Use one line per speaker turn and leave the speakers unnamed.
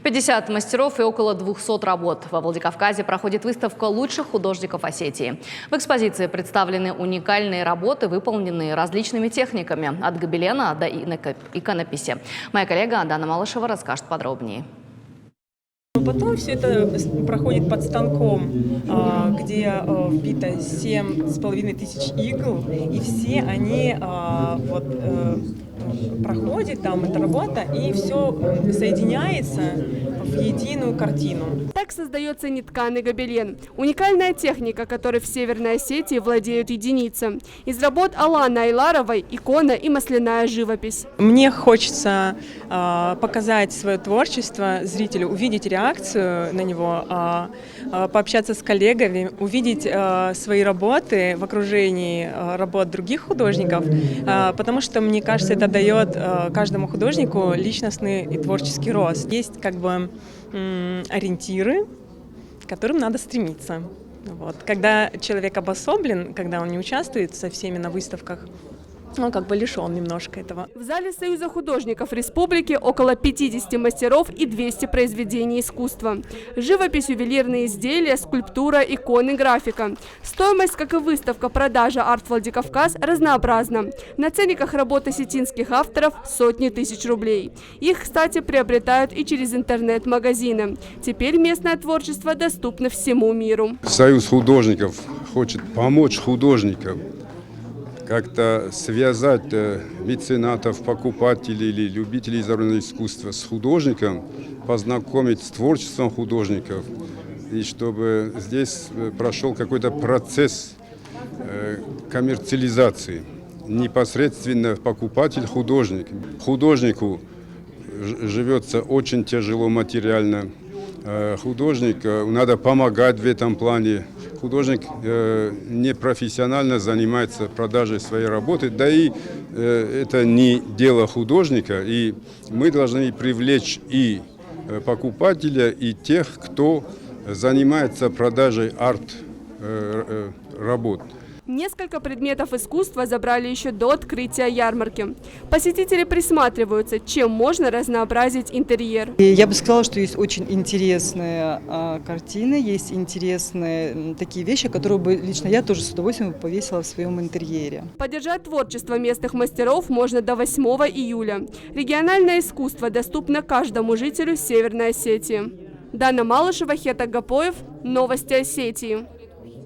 50 мастеров и около 200 работ. Во Владикавказе проходит выставка лучших художников Осетии. В экспозиции представлены уникальные работы, выполненные различными техниками, от гобелена до иконописи. Моя коллега Дана Малышева расскажет подробнее.
Потом все это проходит под станком, где вбито 7500 игл, и все они проходит там эта работа, и все соединяется в единую картину.
Так создается нетканый гобелен. Уникальная техника, которой в Северной Осетии владеют единицы. Из работ Аланы Айларовой икона и масляная живопись.
Мне хочется показать свое творчество зрителю, увидеть реакцию на него, пообщаться с коллегами, увидеть свои работы в окружении работ других художников, потому что, мне кажется, это дает каждому художнику личностный и творческий рост. Есть как бы ориентиры, к которым надо стремиться. Вот. Когда человек обособлен, когда он не участвует со всеми на выставках, он как бы лишен немножко этого.
В зале Союза художников республики около 50 мастеров и 200 произведений искусства. Живопись, ювелирные изделия, скульптура, иконы, графика. Стоимость, как и выставка продажа «Арт Владикавказ» разнообразна. На ценниках работ осетинских авторов сотни тысяч рублей. Их, кстати, приобретают и через интернет-магазины. Теперь местное творчество доступно всему миру.
Союз художников хочет помочь художникам как-то связать меценатов, покупателей или любителей изобразительного искусства с художником, познакомить с творчеством художников, и чтобы здесь прошел какой-то процесс коммерциализации. Непосредственно покупатель-художник. Художнику живется очень тяжело материально. Художнику надо помогать в этом плане. Художник непрофессионально занимается продажей своей работы, да и это не дело художника. И мы должны привлечь и покупателя, и тех, кто занимается продажей арт-работ.
Несколько предметов искусства забрали еще до открытия ярмарки. Посетители присматриваются, чем можно разнообразить интерьер.
Я бы сказала, что есть очень интересные картины, есть интересные такие вещи, которые бы лично я тоже с удовольствием повесила в своем интерьере.
Поддержать творчество местных мастеров можно до 8 июля. Региональное искусство доступно каждому жителю Северной Осетии. Дана Малышева, Хетак Гапоев. Новости Осетии.